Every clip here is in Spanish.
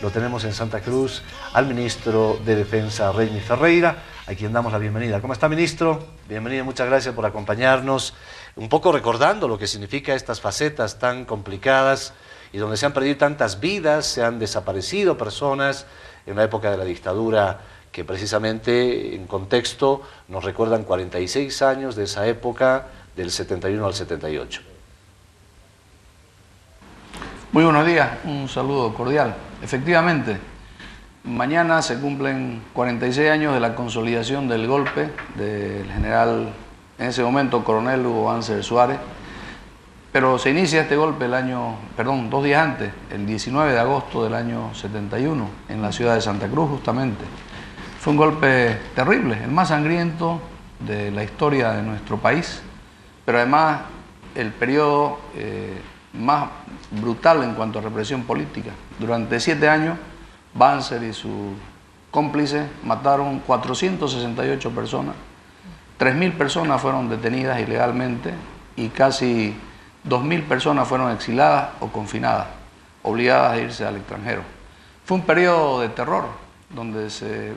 lo tenemos en Santa Cruz al ministro de Defensa, Reini Ferreira, a quien damos la bienvenida. ¿Cómo está, ministro? Bienvenido, muchas gracias por acompañarnos. Un poco recordando lo que significa estas facetas tan complicadas y donde se han perdido tantas vidas, se han desaparecido personas en la época de la dictadura, que precisamente en contexto nos recuerdan 46 años de esa época, del 71 al 78. Muy buenos días, un saludo cordial. Efectivamente, mañana se cumplen 46 años de la consolidación del golpe del general, en ese momento coronel Hugo Banzer Suárez, pero se inicia este golpe 2 días antes, el 19 de agosto del año 71, en la ciudad de Santa Cruz justamente. Fue un golpe terrible, el más sangriento de la historia de nuestro país, pero además el periodo más brutal en cuanto a represión política. Durante 7 años, Banzer y sus cómplices mataron 468 personas, 3.000 personas fueron detenidas ilegalmente y casi 2.000 personas fueron exiladas o confinadas, obligadas a irse al extranjero. Fue un periodo de terror, donde se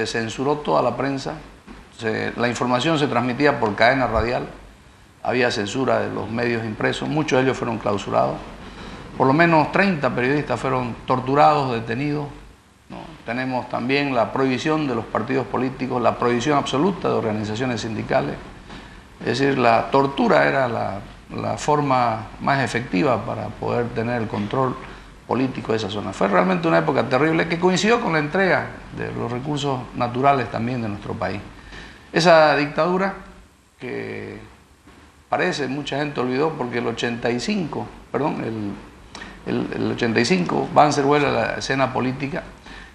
censuró toda la prensa, la información se transmitía por cadena radial, había censura de los medios impresos, muchos de ellos fueron clausurados, por lo menos 30 periodistas fueron torturados, detenidos, ¿no? Tenemos también la prohibición de los partidos políticos, la prohibición absoluta de organizaciones sindicales, es decir, la tortura era la forma más efectiva para poder tener el control político de esa zona. Fue realmente una época terrible que coincidió con la entrega de los recursos naturales también de nuestro país. Esa dictadura que parece, mucha gente olvidó porque el 85, Banzer vuelve a la escena política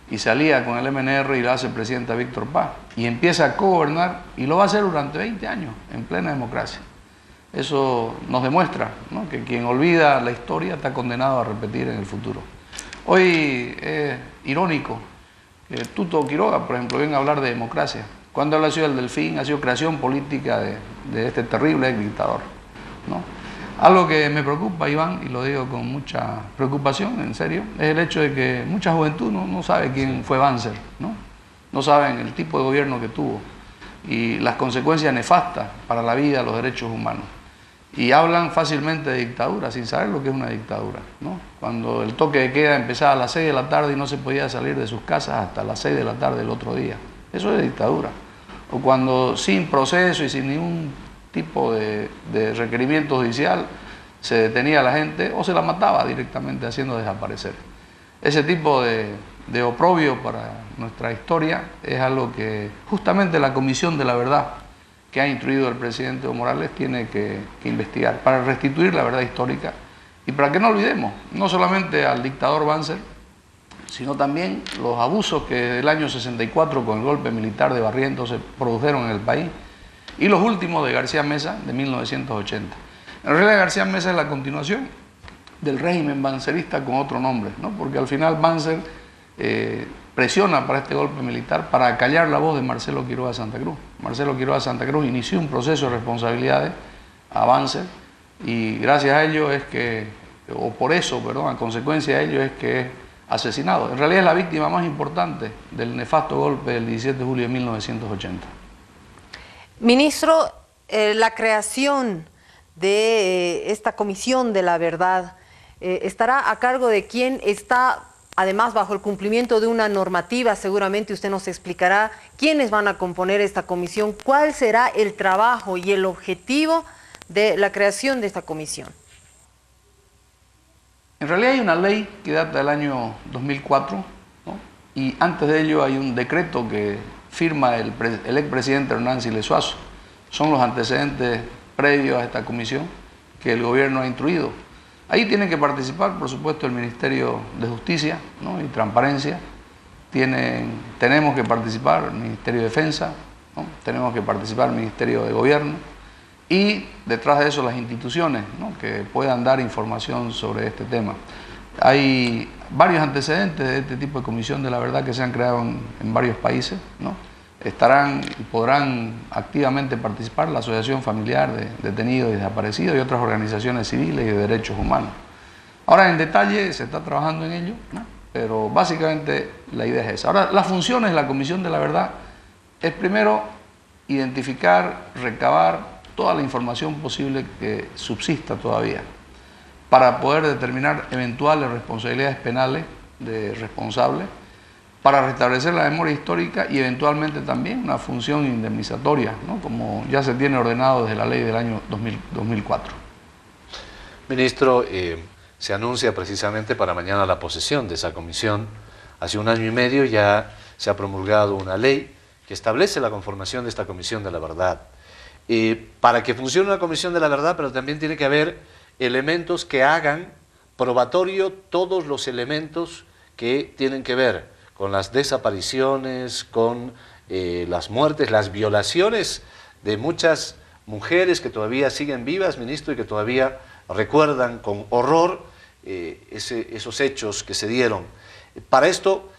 y salía con el MNR y lo hace presidente a Víctor Paz y empieza a cogobernar y lo va a hacer durante 20 años en plena democracia. Eso nos demuestra, ¿no?, que quien olvida la historia está condenado a repetir en el futuro. Hoy es irónico que Tuto Quiroga, por ejemplo, venga a hablar de democracia. Cuando él ha sido el Delfín, ha sido creación política de este terrible ex dictador, ¿no? Algo que me preocupa, Iván, y lo digo con mucha preocupación, en serio, es el hecho de que mucha juventud no sabe quién fue Banzer, ¿no? No saben el tipo de gobierno que tuvo y las consecuencias nefastas para la vida, los derechos humanos. Y hablan fácilmente de dictadura, sin saber lo que es una dictadura, ¿no? Cuando el toque de queda empezaba a las 6 de la tarde y no se podía salir de sus casas hasta las 6 de la tarde del otro día. Eso es dictadura. O cuando sin proceso y sin ningún tipo de requerimiento judicial se detenía a la gente o se la mataba directamente haciendo desaparecer. Ese tipo de oprobio para nuestra historia es algo que justamente la Comisión de la Verdad que ha instruido el presidente Evo Morales tiene que investigar para restituir la verdad histórica y para que no olvidemos no solamente al dictador Banzer, sino también los abusos que desde el año 64 con el golpe militar de Barrientos se produjeron en el país y los últimos de García Meza de 1980. En realidad García Meza es la continuación del régimen banzerista con otro nombre, ¿no? Porque al final Banzer presiona para este golpe militar para acallar la voz de Marcelo Quiroga Santa Cruz. Marcelo Quiroga Santa Cruz inició un proceso de responsabilidades a Banzer y gracias a ello es que, o por eso, perdón, a consecuencia de ello es que es asesinado. En realidad es la víctima más importante del nefasto golpe del 17 de julio de 1980. Ministro, la creación de esta Comisión de la Verdad estará a cargo de quien está, además, bajo el cumplimiento de una normativa. Seguramente usted nos explicará quiénes van a componer esta comisión, cuál será el trabajo y el objetivo de la creación de esta comisión. En realidad hay una ley que data del año 2004, ¿no? Y antes de ello hay un decreto que firma el expresidente Hernán Siles Suazo. Son los antecedentes previos a esta comisión que el gobierno ha instruido. Ahí tienen que participar, por supuesto, el Ministerio de Justicia, ¿no?, y Transparencia. Tenemos que participar el Ministerio de Defensa, ¿no?, tenemos que participar el Ministerio de Gobierno y detrás de eso las instituciones, ¿no?, que puedan dar información sobre este tema. Hay varios antecedentes de este tipo de Comisión de la Verdad que se han creado en varios países, ¿no? Estarán y podrán activamente participar la Asociación Familiar de Detenidos y Desaparecidos y otras organizaciones civiles y de derechos humanos. Ahora, en detalle, se está trabajando en ello, ¿no? pero básicamente la idea es esa. Ahora, las funciones de la Comisión de la Verdad es primero identificar, recabar toda la información posible que subsista todavía para poder determinar eventuales responsabilidades penales de responsables, para restablecer la memoria histórica y eventualmente también una función indemnizatoria, ¿no?, como ya se tiene ordenado desde la ley del año 2004. Ministro, se anuncia precisamente para mañana la posesión de esa comisión. Hace 1 año y medio ya se ha promulgado una ley que establece la conformación de esta Comisión de la Verdad. Para que funcione una Comisión de la Verdad, pero también tiene que haber elementos que hagan probatorio todos los elementos que tienen que ver con las desapariciones, con las muertes, las violaciones de muchas mujeres que todavía siguen vivas, ministro, y que todavía recuerdan con horror esos hechos que se dieron. Para esto,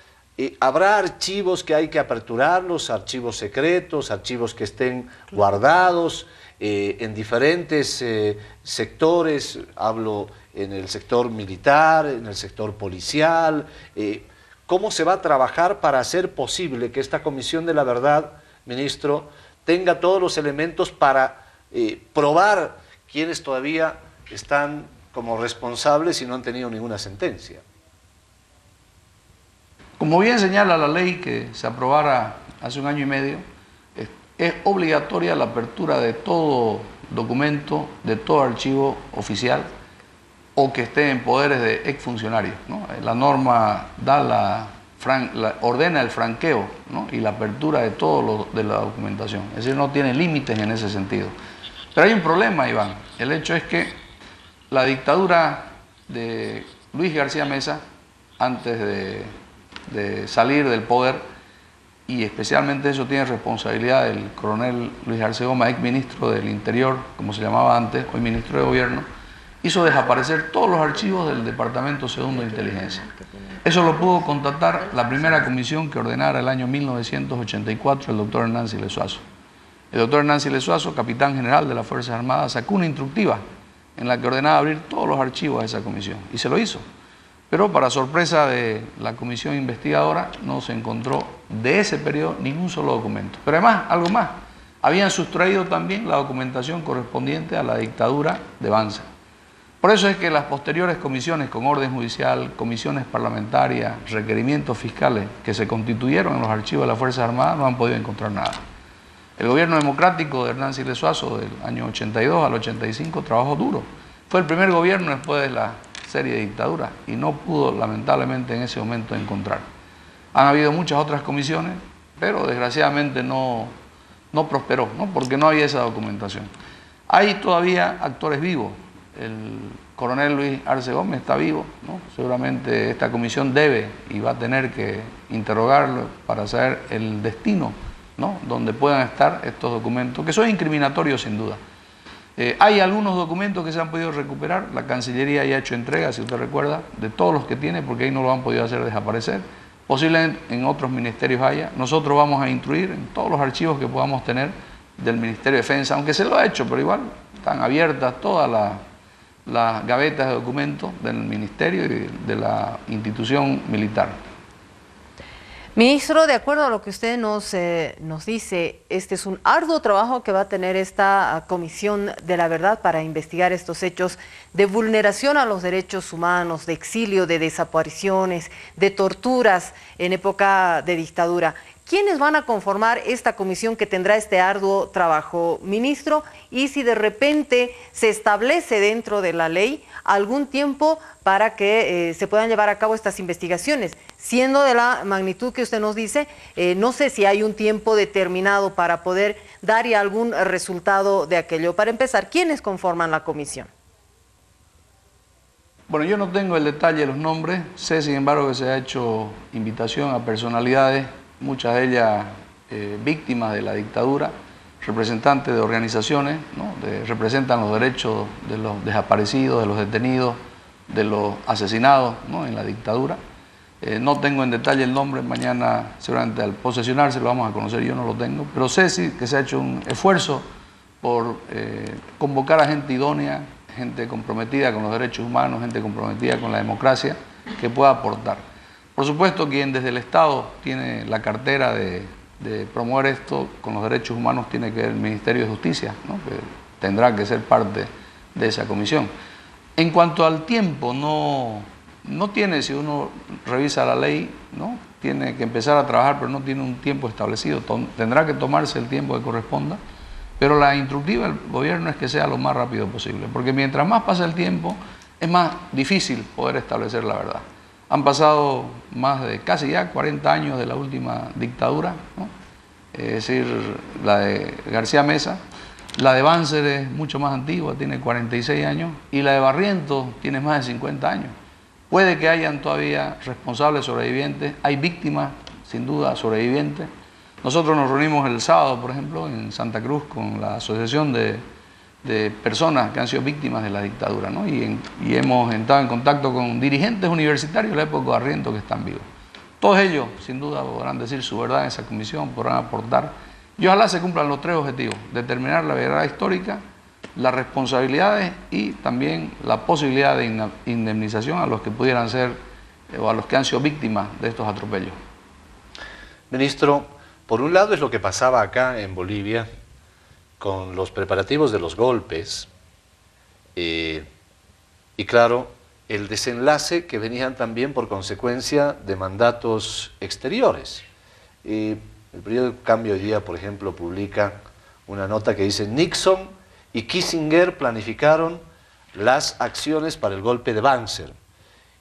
¿habrá archivos que hay que aperturarlos, archivos secretos, archivos que estén guardados en diferentes sectores? Hablo en el sector militar, en el sector policial. ¿Cómo se va a trabajar para hacer posible que esta Comisión de la Verdad, ministro, tenga todos los elementos para probar quienes todavía están como responsables y no han tenido ninguna sentencia? Como bien señala la ley que se aprobara hace 1 año y medio, es obligatoria la apertura de todo documento, de todo archivo oficial o que esté en poderes de exfuncionarios, ¿no? La norma da ordena el franqueo, ¿no?, y la apertura de todo de la documentación. Es decir, no tiene límites en ese sentido. Pero hay un problema, Iván. El hecho es que la dictadura de Luis García Meza, antes de salir del poder, y especialmente eso tiene responsabilidad del coronel Luis Arce Goma, ex ministro del Interior, como se llamaba antes, hoy ministro de Gobierno, hizo desaparecer todos los archivos del Departamento Segundo de Inteligencia. Eso lo pudo constatar la primera comisión que ordenara el año 1984 el doctor Hernán Siles Suazo. El doctor Hernán Siles Suazo, capitán general de las Fuerzas Armadas, sacó una instructiva en la que ordenaba abrir todos los archivos de esa comisión, y se lo hizo. Pero para sorpresa de la comisión investigadora no se encontró de ese periodo ningún solo documento. Pero además, algo más, habían sustraído también la documentación correspondiente a la dictadura de Banzer. Por eso es que las posteriores comisiones con orden judicial, comisiones parlamentarias, requerimientos fiscales que se constituyeron en los archivos de las Fuerzas Armadas no han podido encontrar nada. El gobierno democrático de Hernán Siles Suazo del año 82 al 85 trabajó duro. Fue el primer gobierno después de la serie de dictaduras y no pudo lamentablemente en ese momento encontrar. Han habido muchas otras comisiones, pero desgraciadamente no prosperó, ¿no?, porque no había esa documentación. Hay todavía actores vivos. El coronel Luis Arce Gómez está vivo, ¿no? Seguramente esta comisión debe y va a tener que interrogarlo para saber el destino, ¿no?, donde puedan estar estos documentos, que son incriminatorios sin duda. Hay algunos documentos que se han podido recuperar, la Cancillería ya ha hecho entrega, si usted recuerda, de todos los que tiene, porque ahí no lo han podido hacer desaparecer. Posiblemente en otros ministerios haya. Nosotros vamos a instruir en todos los archivos que podamos tener del Ministerio de Defensa, aunque se lo ha hecho, pero igual están abiertas todas las gavetas de documentos del Ministerio y de la institución militar. Ministro, de acuerdo a lo que usted nos dice, este es un arduo trabajo que va a tener esta Comisión de la Verdad para investigar estos hechos de vulneración a los derechos humanos, de exilio, de desapariciones, de torturas en época de dictadura. ¿Quiénes van a conformar esta comisión que tendrá este arduo trabajo, ministro? Y si de repente se establece dentro de la ley algún tiempo para que se puedan llevar a cabo estas investigaciones, siendo de la magnitud que usted nos dice, no sé si hay un tiempo determinado para poder dar ya algún resultado de aquello. Para empezar, ¿quiénes conforman la comisión? Bueno, yo no tengo el detalle de los nombres, sé sin embargo que se ha hecho invitación a personalidades, muchas de ellas víctimas de la dictadura, representantes de organizaciones, ¿no?, representan los derechos de los desaparecidos, de los detenidos, de los asesinados, ¿no?, en la dictadura. No tengo en detalle el nombre, mañana seguramente al posesionarse lo vamos a conocer, yo no lo tengo, pero sé sí que se ha hecho un esfuerzo por convocar a gente idónea, gente comprometida con los derechos humanos, gente comprometida con la democracia, que pueda aportar. Por supuesto, quien desde el Estado tiene la cartera de promover esto con los derechos humanos tiene que ver el Ministerio de Justicia, ¿no? Que tendrá que ser parte de esa comisión. En cuanto al tiempo, no tiene, si uno revisa la ley, ¿no? Tiene que empezar a trabajar, pero no tiene un tiempo establecido. Tendrá que tomarse el tiempo que corresponda, pero la instructiva del gobierno es que sea lo más rápido posible, porque mientras más pasa el tiempo, es más difícil poder establecer la verdad. Han pasado más de casi ya 40 años de la última dictadura, ¿no? Es decir, la de García Mesa. La de Banzer es mucho más antigua, tiene 46 años, y la de Barrientos tiene más de 50 años. Puede que hayan todavía responsables sobrevivientes, hay víctimas, sin duda, sobrevivientes. Nosotros nos reunimos el sábado, por ejemplo, en Santa Cruz con la Asociación de personas que han sido víctimas de la dictadura, ¿no? Y hemos entrado en contacto con dirigentes universitarios de la época de Barrientos que están vivos. Todos ellos, sin duda, podrán decir su verdad en esa comisión, podrán aportar. Y ojalá se cumplan los tres objetivos: determinar la verdad histórica, las responsabilidades y también la posibilidad de indemnización a los que pudieran ser o a los que han sido víctimas de estos atropellos. Ministro, por un lado es lo que pasaba acá en Bolivia con los preparativos de los golpes y claro, el desenlace que venían también por consecuencia de mandatos exteriores. El periódico Cambio hoy día, por ejemplo, publica una nota que dice: Nixon y Kissinger planificaron las acciones para el golpe de Banzer,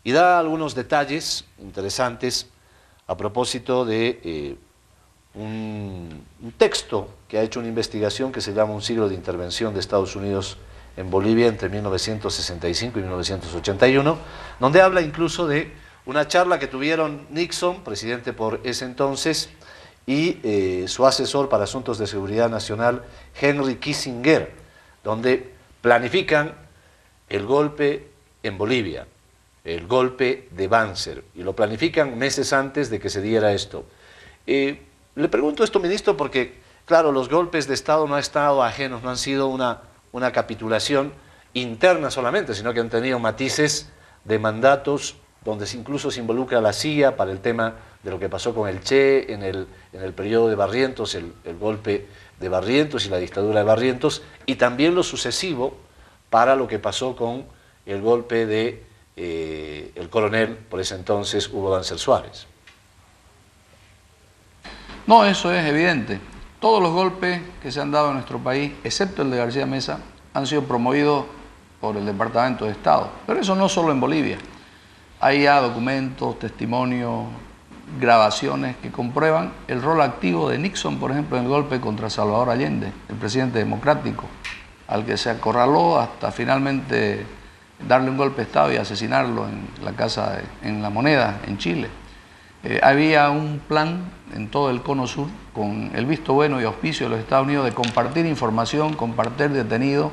y da algunos detalles interesantes a propósito de un texto que ha hecho una investigación que se llama Un siglo de intervención de Estados Unidos en Bolivia entre 1965 y 1981, donde habla incluso de una charla que tuvieron Nixon, presidente por ese entonces, y su asesor para asuntos de seguridad nacional, Henry Kissinger, donde planifican el golpe en Bolivia, el golpe de Banzer, y lo planifican meses antes de que se diera esto. Le pregunto esto, ministro, porque, claro, los golpes de Estado no han estado ajenos, no han sido una capitulación interna solamente, sino que han tenido matices de mandatos donde incluso se involucra a la CIA para el tema de lo que pasó con el Che en el periodo de Barrientos, el golpe de Barrientos y la dictadura de Barrientos, y también lo sucesivo para lo que pasó con el golpe de el coronel, por ese entonces, Hugo Banzer Suárez. No, eso es evidente. Todos los golpes que se han dado en nuestro país, excepto el de García Mesa, han sido promovidos por el Departamento de Estado. Pero eso no solo en Bolivia. Hay ya documentos, testimonios, grabaciones que comprueban el rol activo de Nixon, por ejemplo, en el golpe contra Salvador Allende, el presidente democrático, al que se acorraló hasta finalmente darle un golpe de Estado y asesinarlo en la casa, en La Moneda, en Chile. Había un plan en todo el cono sur, con el visto bueno y auspicio de los Estados Unidos, de compartir información, compartir detenidos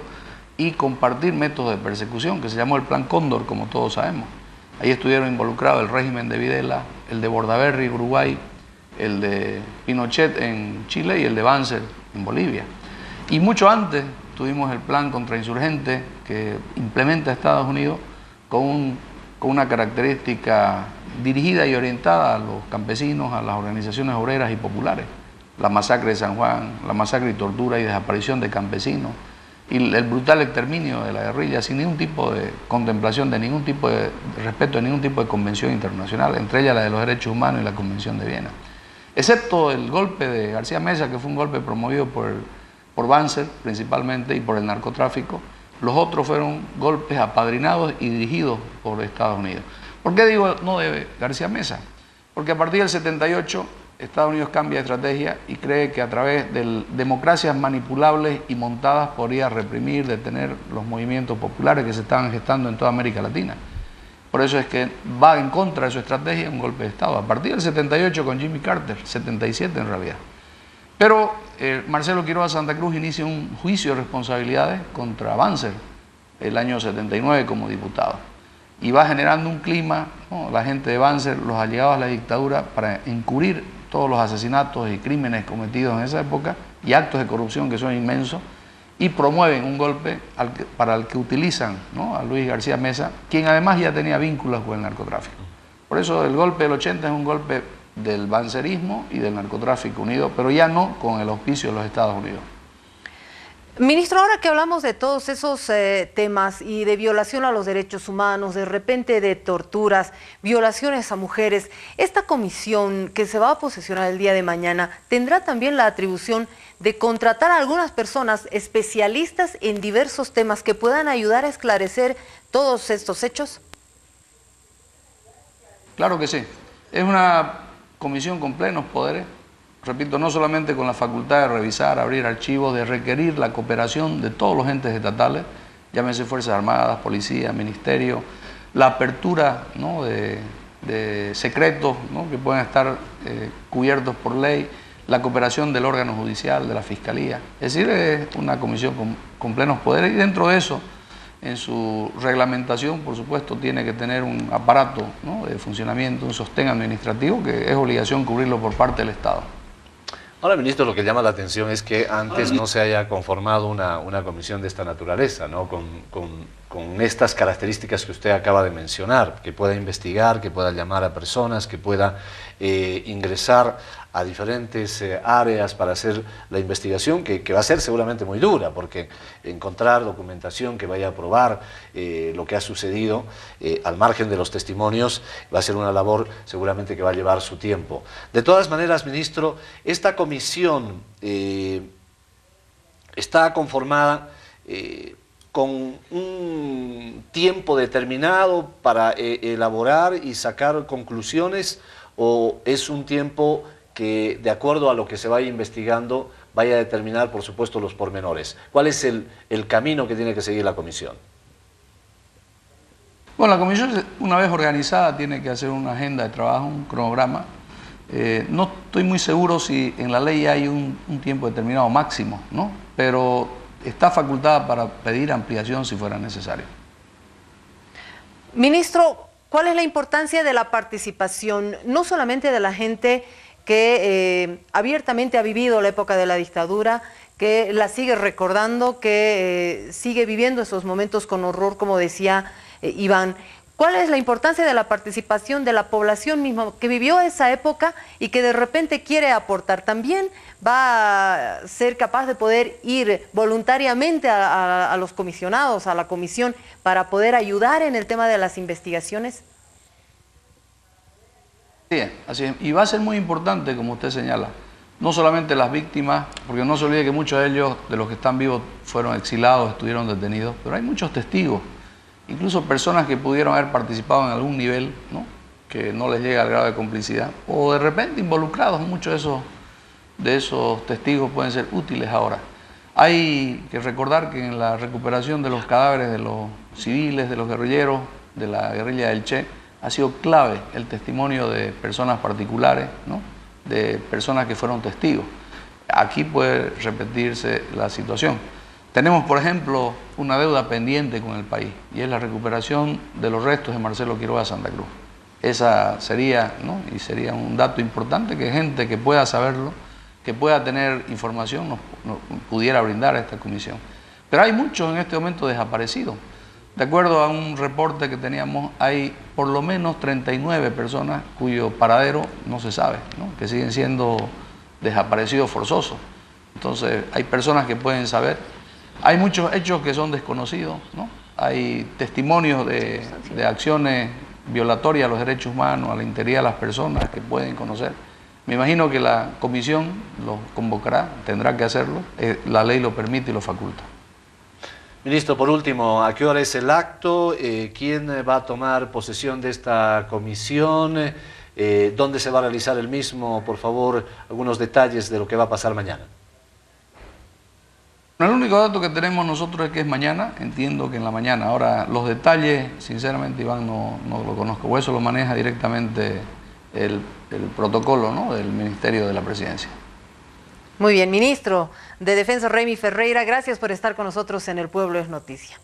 y compartir métodos de persecución, que se llamó el Plan Cóndor, como todos sabemos. Ahí estuvieron involucrados el régimen de Videla, el de Bordaberry, Uruguay, el de Pinochet en Chile y el de Banzer en Bolivia. Y mucho antes tuvimos el plan contrainsurgente que implementa Estados Unidos con una característica dirigida y orientada a los campesinos, a las organizaciones obreras y populares. La masacre de San Juan, la masacre y tortura y desaparición de campesinos, y el brutal exterminio de la guerrilla sin ningún tipo de contemplación, de ningún tipo de respeto, de ningún tipo de convención internacional, entre ellas la de los derechos humanos y la Convención de Viena. Excepto el golpe de García Mesa, que fue un golpe promovido por Banzer principalmente y por el narcotráfico, los otros fueron golpes apadrinados y dirigidos por Estados Unidos. ¿Por qué digo no de García Mesa? Porque a partir del 78 Estados Unidos cambia de estrategia y cree que a través de democracias manipulables y montadas podría reprimir, detener los movimientos populares que se estaban gestando en toda América Latina. Por eso es que va en contra de su estrategia un golpe de Estado. A partir del 78 con Jimmy Carter, 77 en realidad. Pero Marcelo Quiroga Santa Cruz inicia un juicio de responsabilidades contra Banzer el año 79 como diputado. Y va generando un clima, ¿no? La gente de Banzer, los allegados a la dictadura, para encubrir todos los asesinatos y crímenes cometidos en esa época y actos de corrupción que son inmensos, y promueven un golpe para el que utilizan, ¿no? A Luis García Mesa, quien además ya tenía vínculos con el narcotráfico. Por eso el golpe del 80 es un golpe del bancerismo y del narcotráfico unido, pero ya no con el auspicio de los Estados Unidos. Ministro, ahora que hablamos de todos esos temas y de violación a los derechos humanos, de repente de torturas, violaciones a mujeres, esta comisión que se va a posesionar el día de mañana tendrá también la atribución de contratar a algunas personas especialistas en diversos temas que puedan ayudar a esclarecer todos estos hechos. Claro que sí. Es una comisión con plenos poderes. Repito, no solamente con la facultad de revisar, abrir archivos, de requerir la cooperación de todos los entes estatales, llámese Fuerzas Armadas, Policía, Ministerio, la apertura, ¿no?, de secretos, ¿no?, que pueden estar cubiertos por ley, la cooperación del órgano judicial, de la Fiscalía. Es decir, es una comisión con plenos poderes y dentro de eso, en su reglamentación, por supuesto, tiene que tener un aparato, ¿no?, de funcionamiento, un sostén administrativo que es obligación cubrirlo por parte del Estado. Ahora, ministro, lo que llama la atención es que antes no se haya conformado una comisión de esta naturaleza, ¿no?, con estas características que usted acaba de mencionar, que pueda investigar, que pueda llamar a personas, que pueda ingresar a diferentes áreas para hacer la investigación, que va a ser seguramente muy dura, porque encontrar documentación que vaya a probar lo que ha sucedido, al margen de los testimonios, va a ser una labor seguramente que va a llevar su tiempo. De todas maneras, ministro, esta comisión está conformada con un tiempo determinado para elaborar y sacar conclusiones, o es un tiempo que, de acuerdo a lo que se vaya investigando, vaya a determinar, por supuesto, los pormenores? ¿Cuál es el camino que tiene que seguir la comisión? Bueno, la comisión, una vez organizada, tiene que hacer una agenda de trabajo, un cronograma. No estoy muy seguro si en la ley hay un tiempo determinado máximo, ¿no?, pero está facultada para pedir ampliación si fuera necesario. Ministro, ¿cuál es la importancia de la participación, no solamente de la gente que abiertamente ha vivido la época de la dictadura, que la sigue recordando, que sigue viviendo esos momentos con horror, como decía Iván? ¿Cuál es la importancia de la participación de la población misma que vivió esa época y que de repente quiere aportar? ¿También va a ser capaz de poder ir voluntariamente a los comisionados, a la comisión, para poder ayudar en el tema de las investigaciones? Sí, así es. Y va a ser muy importante, como usted señala, no solamente las víctimas, porque no se olvide que muchos de ellos, de los que están vivos, fueron exilados, estuvieron detenidos, pero hay muchos testigos, incluso personas que pudieron haber participado en algún nivel, ¿no?, que no les llega al grado de complicidad, o de repente involucrados. Muchos de esos testigos pueden ser útiles ahora. Hay que recordar que en la recuperación de los cadáveres de los civiles, de los guerrilleros, de la guerrilla del Che, ha sido clave el testimonio de personas particulares, ¿no?, de personas que fueron testigos. Aquí puede repetirse la situación. Tenemos, por ejemplo, una deuda pendiente con el país, y es la recuperación de los restos de Marcelo Quiroga Santa Cruz. Esa sería, ¿no?, y sería un dato importante que gente que pueda saberlo, que pueda tener información, nos pudiera brindar a esta comisión. Pero hay muchos en este momento desaparecidos. De acuerdo a un reporte que teníamos, hay por lo menos 39 personas cuyo paradero no se sabe, ¿no?, que siguen siendo desaparecidos forzosos. Entonces, hay personas que pueden saber. Hay muchos hechos que son desconocidos, ¿no? Hay testimonios de acciones violatorias a los derechos humanos, a la integridad de las personas que pueden conocer. Me imagino que la comisión los convocará, tendrá que hacerlo, la ley lo permite y lo faculta. Ministro, por último, ¿a qué hora es el acto? ¿Quién va a tomar posesión de esta comisión? ¿Dónde se va a realizar el mismo? Por favor, algunos detalles de lo que va a pasar mañana. El único dato que tenemos nosotros es que es mañana. Entiendo que en la mañana. Ahora, los detalles, sinceramente, Iván, no lo conozco. O eso lo maneja directamente el protocolo, ¿no?, del Ministerio de la Presidencia. Muy bien, ministro de Defensa Reymi Ferreira, gracias por estar con nosotros en El Pueblo es Noticia.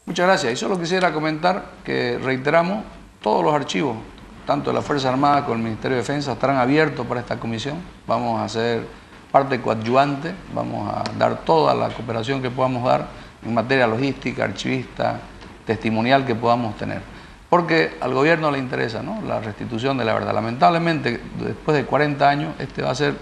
Muchas gracias. Y solo quisiera comentar que reiteramos, todos los archivos, tanto de la Fuerza Armada como el Ministerio de Defensa, estarán abiertos para esta comisión. Vamos a ser parte coadyuvante, vamos a dar toda la cooperación que podamos dar en materia logística, archivista, testimonial que podamos tener. porque al gobierno le interesa, ¿no?, la restitución de la verdad. Lamentablemente, después de 40 años, este va a ser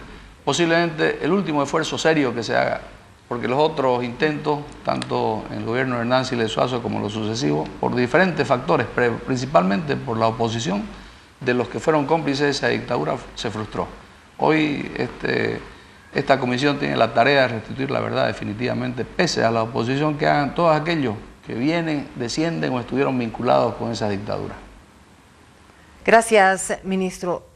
posiblemente el último esfuerzo serio que se haga, porque los otros intentos, tanto en el gobierno de Hernán Siles Suazo como los sucesivos, por diferentes factores, pero principalmente por la oposición de los que fueron cómplices de esa dictadura, se frustró. Hoy esta comisión tiene la tarea de restituir la verdad definitivamente, pese a la oposición que hagan todos aquellos que vienen, descienden o estuvieron vinculados con esa dictadura. Gracias, ministro.